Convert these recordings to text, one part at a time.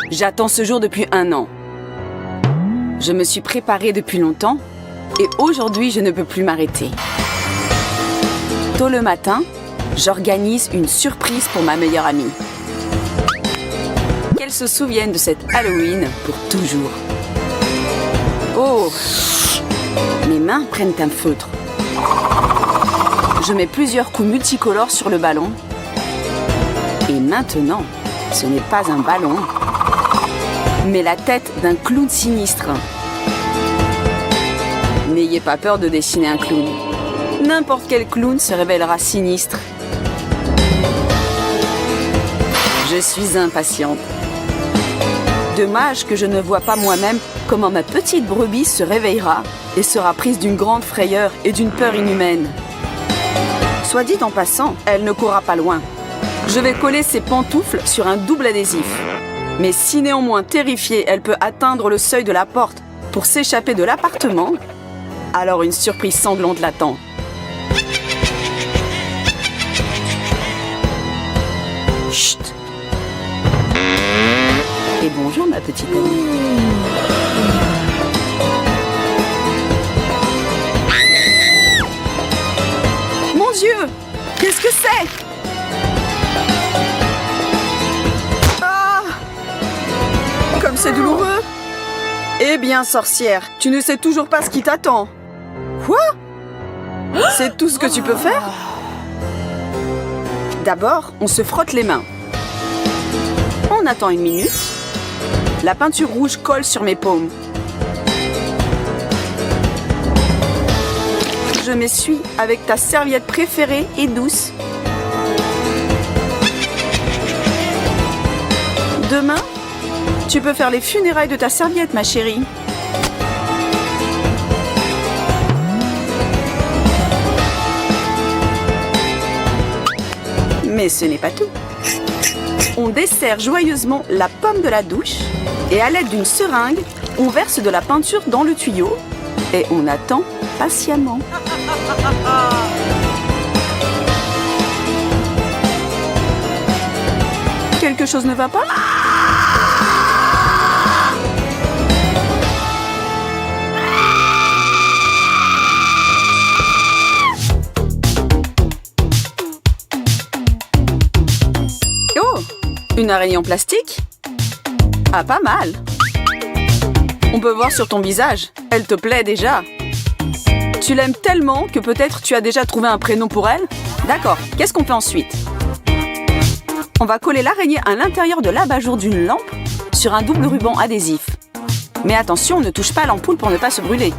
J'attends ce jour depuis 1 an. Je me suis préparée depuis longtemps et aujourd'hui, je ne peux plus m'arrêter. Tôt le matin, j'organise une surprise pour ma meilleure amie. Qu'elle se souvienne de cette Halloween pour toujours. Oh! Mes mains prennent un feutre. Je mets plusieurs coups multicolores sur le ballon. Et maintenant, ce n'est pas un ballon, mais la tête d'un clown sinistre. N'ayez pas peur de dessiner un clown. N'importe quel clown se révélera sinistre. Je suis impatiente. Dommage que je ne vois pas moi-même comment ma petite brebis se réveillera et sera prise d'une grande frayeur et d'une peur inhumaine. Soit dit en passant, elle ne courra pas loin. Je vais coller ses pantoufles sur un double adhésif. Mais si néanmoins terrifiée, elle peut atteindre le seuil de la porte pour s'échapper de l'appartement, alors une surprise sanglante l'attend. Chut! Et bonjour ma petite amie. Mon Dieu! Qu'est-ce que c'est? Ah! Comme c'est douloureux! Eh bien, sorcière, tu ne sais toujours pas ce qui t'attend. Quoi? C'est tout ce que tu peux faire? D'abord, on se frotte les mains. On attend 1 minute. La peinture rouge colle sur mes paumes. Je m'essuie avec ta serviette préférée et douce. Demain, tu peux faire les funérailles de ta serviette, ma chérie. Mais ce n'est pas tout. On dessert joyeusement la pomme de la douche et à l'aide d'une seringue, on verse de la peinture dans le tuyau et on attend patiemment. Quelque chose ne va pas? Oh! Une araignée en plastique? Ah, pas mal! On peut voir sur ton visage, elle te plaît déjà. Tu l'aimes tellement que peut-être tu as déjà trouvé un prénom pour elle? D'accord, qu'est-ce qu'on fait ensuite? On va coller l'araignée à l'intérieur de l'abat-jour d'une lampe sur un double ruban adhésif. Mais attention, ne touche pas à l'ampoule pour ne pas se brûler.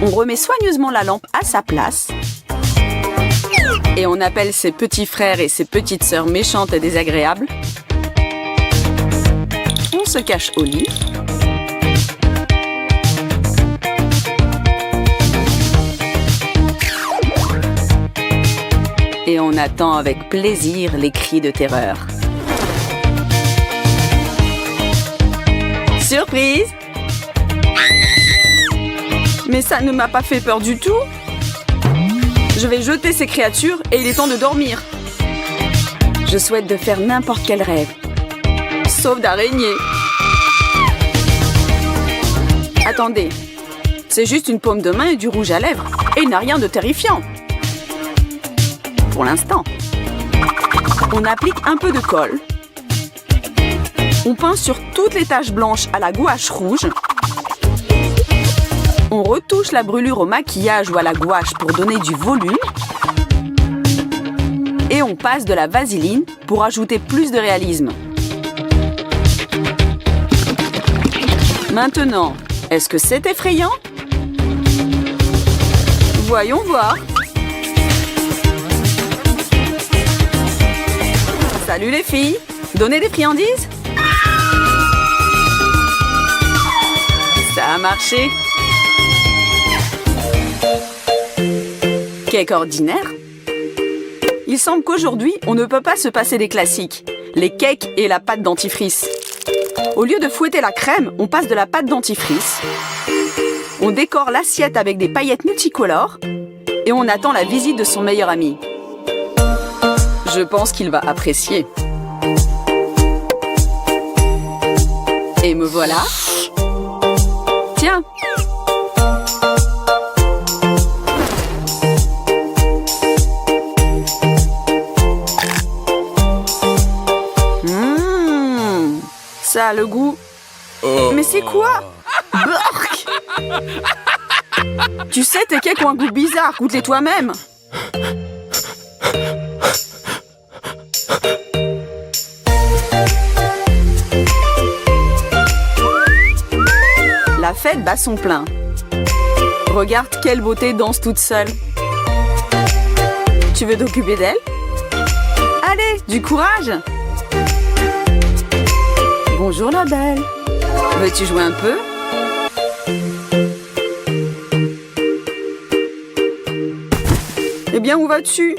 On remet soigneusement la lampe à sa place. Et on appelle ses petits frères et ses petites sœurs méchantes et désagréables. On se cache au lit. Et on attend avec plaisir les cris de terreur. Surprise! Mais ça ne m'a pas fait peur du tout. Je vais jeter ces créatures et il est temps de dormir. Je souhaite de faire n'importe quel rêve. Sauf d'araignée. Attendez. C'est juste une paume de main et du rouge à lèvres. Et il n'a rien de terrifiant. Pour l'instant. On applique un peu de colle. On peint sur toutes les taches blanches à la gouache rouge. On retouche la brûlure au maquillage ou à la gouache pour donner du volume. Et on passe de la vaseline pour ajouter plus de réalisme. Maintenant, est-ce que c'est effrayant? Voyons voir. Salut les filles, donnez des friandises? Ça a marché. Cake ordinaire? Il semble qu'aujourd'hui, on ne peut pas se passer des classiques, les cakes et la pâte dentifrice. Au lieu de fouetter la crème, on passe de la pâte dentifrice. On décore l'assiette avec des paillettes multicolores et on attend la visite de son meilleur ami. Je pense qu'il va apprécier. voilà. Tiens. Ça a le goût. Mais c'est quoi? Burk! Tu sais, tes cakes ont un goût bizarre. Goûte-les toi-même. La fête bat son plein. Regarde quelle beauté danse toute seule. Tu veux t'occuper d'elle? Allez, du courage! Bonjour la belle. Veux-tu jouer un peu? Eh bien, où vas-tu?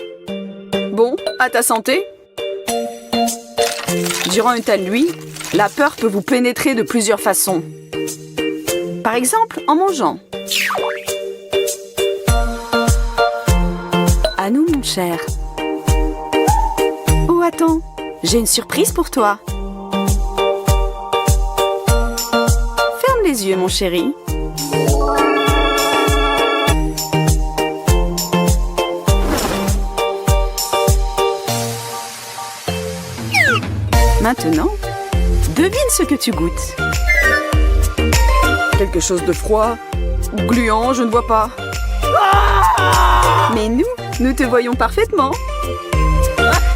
Bon, à ta santé. Durant une telle nuit, la peur peut vous pénétrer de plusieurs façons. Par exemple, en mangeant. À nous, mon cher. Oh, attends, j'ai une surprise pour toi. Ferme les yeux, mon chéri. Maintenant, devine ce que tu goûtes. Quelque chose de froid ou gluant, je ne vois pas. Mais nous te voyons parfaitement.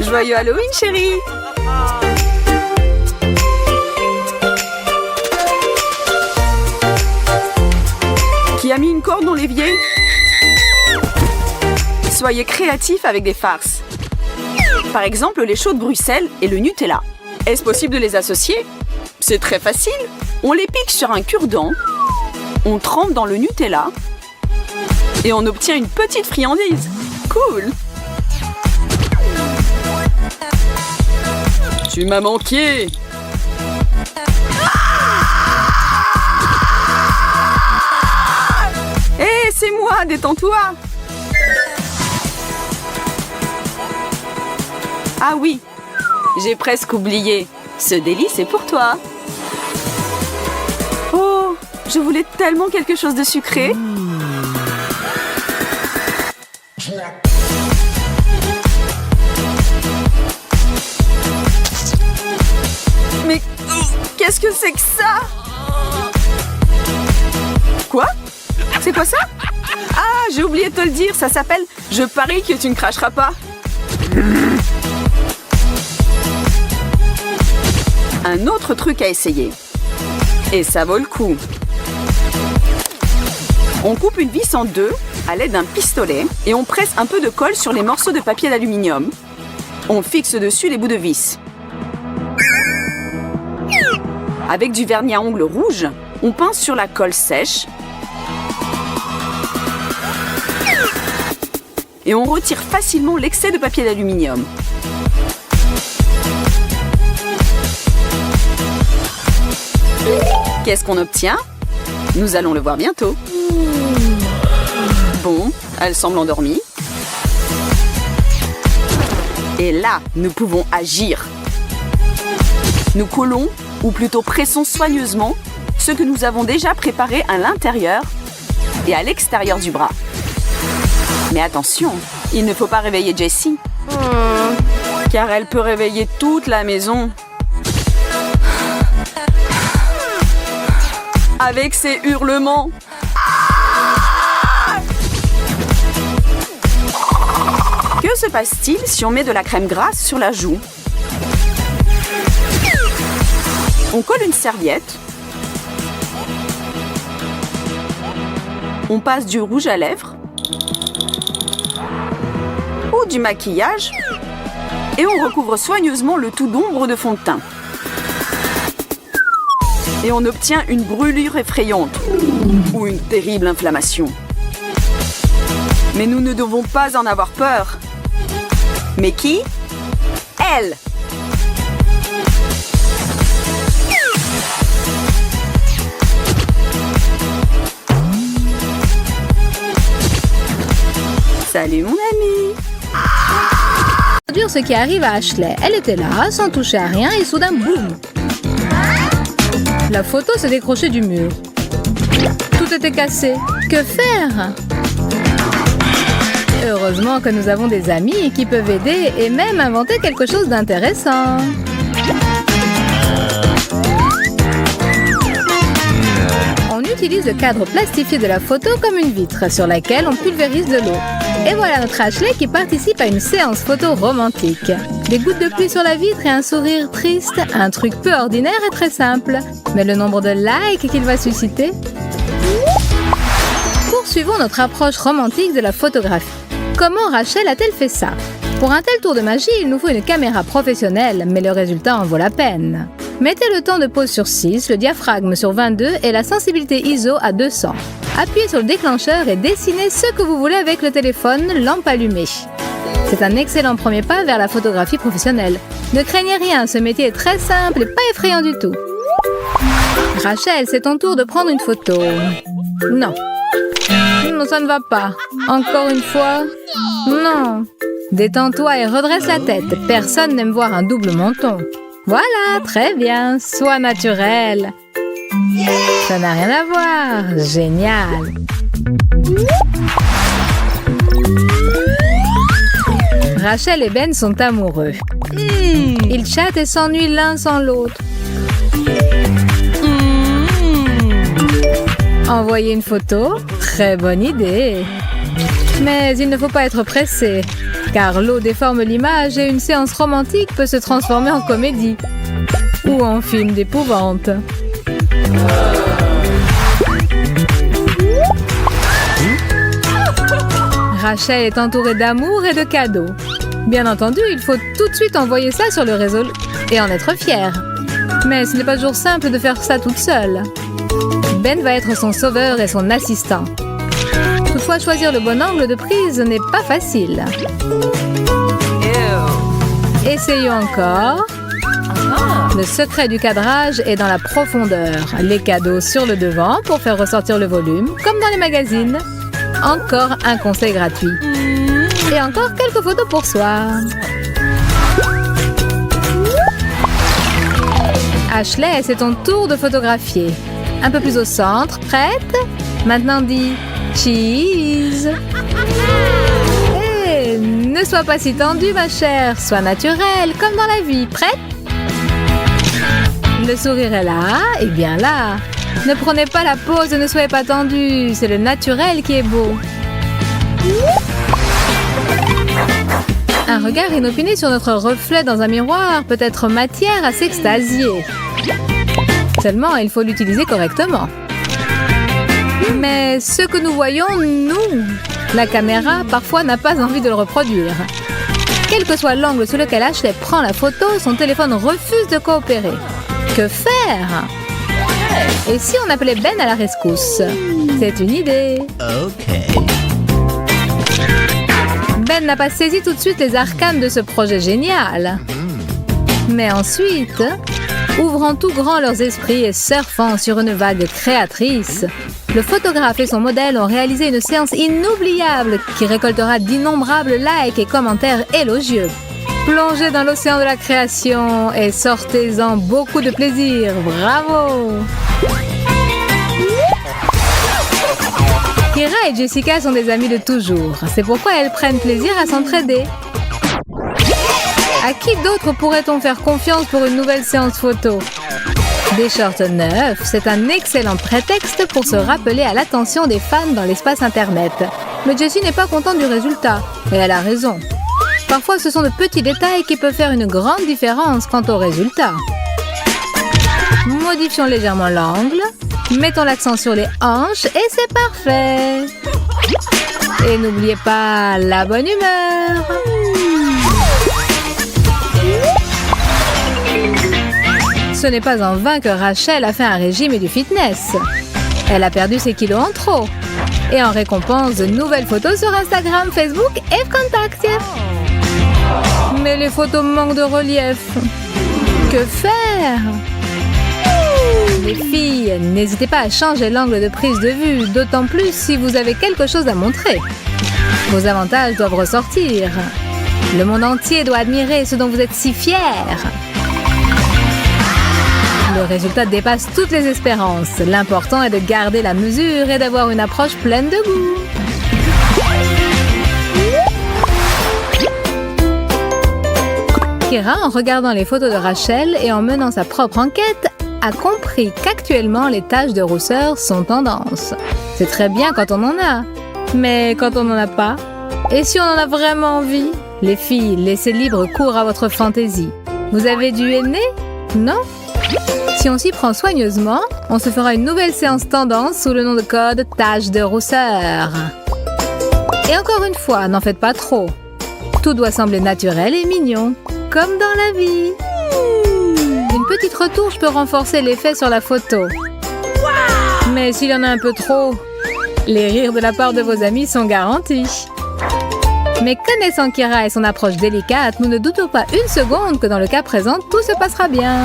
Joyeux Halloween, chérie! Qui a mis une corde dans l'évier? Soyez créatifs avec des farces. Par exemple, les choux de Bruxelles et le Nutella. Est-ce possible de les associer? C'est très facile. On les pique sur un cure-dent, on trempe dans le Nutella et on obtient une petite friandise. Cool! Tu m'as manqué! Hé, c'est moi, détends-toi! Ah oui, j'ai presque oublié. Ce délice est pour toi. Oh, je voulais tellement quelque chose de sucré. Mais qu'est-ce que c'est que ça? Quoi? C'est quoi ça? Ah, j'ai oublié de te le dire, ça s'appelle « Je parie que tu ne cracheras pas ». Un autre truc à essayer. Et ça vaut le coup. On coupe une vis en deux à l'aide d'un pistolet et on presse un peu de colle sur les morceaux de papier d'aluminium. On fixe dessus les bouts de vis. Avec du vernis à ongles rouge, on pince sur la colle sèche et on retire facilement l'excès de papier d'aluminium. Qu'est-ce qu'on obtient? Nous allons le voir bientôt. Bon, elle semble endormie. Et là, nous pouvons agir. Nous collons, ou plutôt pressons soigneusement, ce que nous avons déjà préparé à l'intérieur et à l'extérieur du bras. Mais attention, il ne faut pas réveiller Jessie, car elle peut réveiller toute la maison. Avec ses hurlements. Que se passe-t-il si on met de la crème grasse sur la joue? On colle une serviette. On passe du rouge à lèvres. Ou du maquillage. Et on recouvre soigneusement le tout d'ombre de fond de teint. Et on obtient une brûlure effrayante ou une terrible inflammation. Mais nous ne devons pas en avoir peur. Mais qui? Elle! Salut mon ami! Dire ce qui arrive à Ashley. Elle était là, sans toucher à rien, et soudain, boum! La photo se décrochait du mur. Tout était cassé. Que faire? Heureusement que nous avons des amis qui peuvent aider et même inventer quelque chose d'intéressant. On utilise le cadre plastifié de la photo comme une vitre sur laquelle on pulvérise de l'eau. Et voilà notre Ashley qui participe à une séance photo romantique. Des gouttes de pluie sur la vitre et un sourire triste, un truc peu ordinaire et très simple. Mais le nombre de likes qu'il va susciter... Poursuivons notre approche romantique de la photographie. Comment Rachel a-t-elle fait ça? Pour un tel tour de magie, il nous faut une caméra professionnelle, mais le résultat en vaut la peine. Mettez le temps de pause sur 6, le diaphragme sur 22 et la sensibilité ISO à 200. Appuyez sur le déclencheur et dessinez ce que vous voulez avec le téléphone, lampe allumée. C'est un excellent premier pas vers la photographie professionnelle. Ne craignez rien, ce métier est très simple et pas effrayant du tout. Rachel, c'est ton tour de prendre une photo. Non. Non, ça ne va pas. Encore une fois? Non. Détends-toi et redresse la tête. Personne n'aime voir un double menton. Voilà, très bien. Sois naturel. Ça n'a rien à voir. Génial. Rachel et Ben sont amoureux. Ils chattent et s'ennuient l'un sans l'autre. Envoyer une photo? Très bonne idée. Mais il ne faut pas être pressé, car l'eau déforme l'image et une séance romantique peut se transformer en comédie ou en film d'épouvante. Rachel est entourée d'amour et de cadeaux. Bien entendu, il faut tout de suite envoyer ça sur le réseau et en être fier. Mais ce n'est pas toujours simple de faire ça toute seule. Ben va être son sauveur et son assistant. Toutefois, choisir le bon angle de prise n'est pas facile. Essayons encore. Le secret du cadrage est dans la profondeur. Les cadeaux sur le devant pour faire ressortir le volume, comme dans les magazines. Encore un conseil gratuit. Et encore quelques photos pour soi. Ashley, c'est ton tour de photographier. Un peu plus au centre. Prête? Maintenant dis cheese. Hé, ne sois pas si tendue, ma chère. Sois naturelle, comme dans la vie. Prête? Le sourire est là, et bien là. Ne prenez pas la pose et ne soyez pas tendue. C'est le naturel qui est beau. Un regard inopiné sur notre reflet dans un miroir peut être matière à s'extasier. Seulement, il faut l'utiliser correctement. Mais ce que nous voyons, nous, la caméra, parfois n'a pas envie de le reproduire. Quel que soit l'angle sous lequel Ashley prend la photo, son téléphone refuse de coopérer. Que faire? Et si on appelait Ben à la rescousse? C'est une idée. Ben n'a pas saisi tout de suite les arcanes de ce projet génial. Mais ensuite, ouvrant tout grand leurs esprits et surfant sur une vague créatrice, le photographe et son modèle ont réalisé une séance inoubliable qui récoltera d'innombrables likes et commentaires élogieux. Plongez dans l'océan de la création et sortez-en beaucoup de plaisir. Bravo! Kira et Jessica sont des amies de toujours. C'est pourquoi elles prennent plaisir à s'entraider. À qui d'autre pourrait-on faire confiance pour une nouvelle séance photo? Des shorts neufs, c'est un excellent prétexte pour se rappeler à l'attention des fans dans l'espace internet. Mais Jessie n'est pas contente du résultat, et elle a raison. Parfois, ce sont de petits détails qui peuvent faire une grande différence quant au résultat. Modifions légèrement l'angle, mettons l'accent sur les hanches et c'est parfait. Et n'oubliez pas la bonne humeur. Ce n'est pas en vain que Rachel a fait un régime et du fitness. Elle a perdu ses kilos en trop. Et en récompense, de nouvelles photos sur Instagram, Facebook et Contact. Mais les photos manquent de relief. Que faire? Les filles, n'hésitez pas à changer l'angle de prise de vue, d'autant plus si vous avez quelque chose à montrer. Vos avantages doivent ressortir. Le monde entier doit admirer ce dont vous êtes si fiers. Le résultat dépasse toutes les espérances. L'important est de garder la mesure et d'avoir une approche pleine de goût. Kira, en regardant les photos de Rachel et en menant sa propre enquête, a compris qu'actuellement les taches de rousseur sont tendance. C'est très bien quand on en a, mais quand on n'en a pas, et si on en a vraiment envie? Les filles, laissez libre cours à votre fantaisie. Vous avez du henné? Non? Si on s'y prend soigneusement, on se fera une nouvelle séance tendance sous le nom de code taches de rousseur. Et encore une fois, n'en faites pas trop. Tout doit sembler naturel et mignon, comme dans la vie. Une petite retouche peut renforcer l'effet sur la photo. Mais s'il y en a un peu trop, les rires de la part de vos amis sont garantis. Mais connaissant Kira et son approche délicate, nous ne doutons pas une seconde que dans le cas présent, tout se passera bien.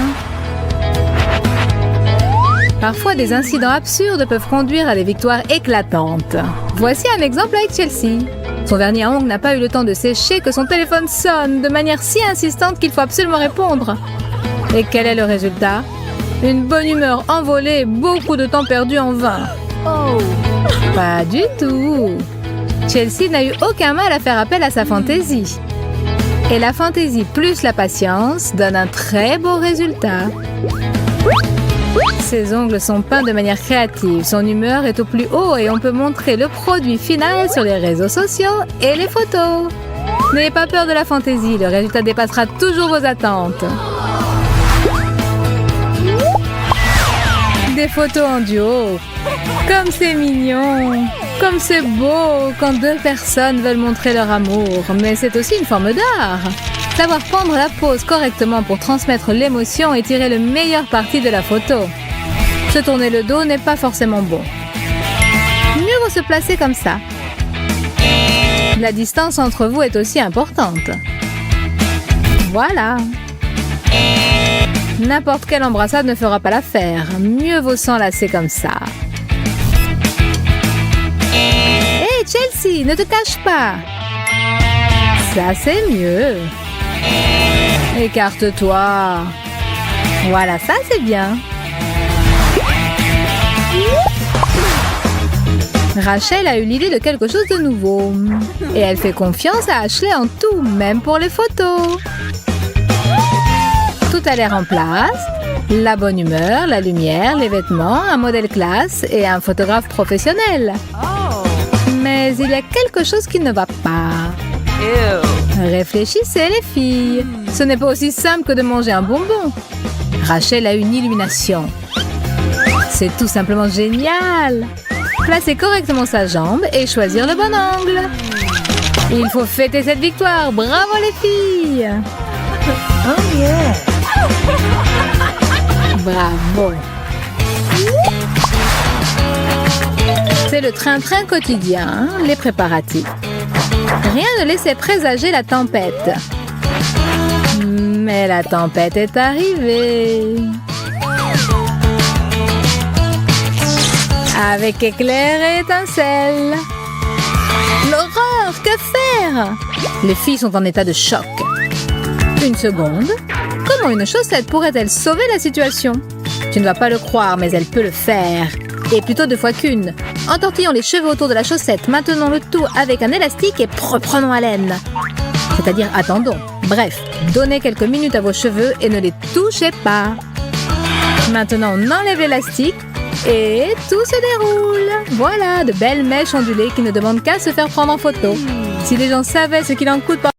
Parfois, des incidents absurdes peuvent conduire à des victoires éclatantes. Voici un exemple avec Chelsea. Son vernis à ongles n'a pas eu le temps de sécher que son téléphone sonne de manière si insistante qu'il faut absolument répondre. Et quel est le résultat? Une bonne humeur envolée et beaucoup de temps perdu en vain. Oh. Pas du tout. Chelsea n'a eu aucun mal à faire appel à sa fantaisie. Et la fantaisie plus la patience donne un très beau résultat. Ses ongles sont peints de manière créative, son humeur est au plus haut et on peut montrer le produit final sur les réseaux sociaux et les photos. N'ayez pas peur de la fantaisie, le résultat dépassera toujours vos attentes. Des photos en duo. Comme c'est mignon. Comme c'est beau quand deux personnes veulent montrer leur amour. Mais c'est aussi une forme d'art. Savoir prendre la pose correctement pour transmettre l'émotion et tirer le meilleur parti de la photo. Se tourner le dos n'est pas forcément bon. Mieux vaut se placer comme ça. La distance entre vous est aussi importante. Voilà. N'importe quelle embrassade ne fera pas l'affaire. Mieux vaut s'enlacer comme ça. Hé, Chelsea, ne te cache pas. Ça, c'est mieux. Écarte-toi. Voilà, ça, c'est bien. Rachel a eu l'idée de quelque chose de nouveau. Et elle fait confiance à Ashley en tout, même pour les photos. Tout a l'air en place. La bonne humeur, la lumière, les vêtements, un modèle classe et un photographe professionnel. Mais il y a quelque chose qui ne va pas. Réfléchissez les filles. Ce n'est pas aussi simple que de manger un bonbon. Rachel a une illumination. C'est tout simplement génial. Placer correctement sa jambe et choisir le bon angle. Il faut fêter cette victoire. Bravo les filles. Oh yeah. Bravo. C'est le train-train quotidien, les préparatifs. Rien ne laissait présager la tempête. Mais la tempête est arrivée. Avec éclairs et étincelles. L'horreur, que faire? Les filles sont en état de choc. Une seconde. Comment une chaussette pourrait-elle sauver la situation? Tu ne vas pas le croire, mais elle peut le faire. Et plutôt 2 fois qu'une. Entortillons les cheveux autour de la chaussette, maintenons le tout avec un élastique et reprenons haleine. C'est-à-dire attendons. Bref, donnez quelques minutes à vos cheveux et ne les touchez pas. Maintenant, on enlève l'élastique et tout se déroule. Voilà, de belles mèches ondulées qui ne demandent qu'à se faire prendre en photo. Si les gens savaient ce qu'il en coûte par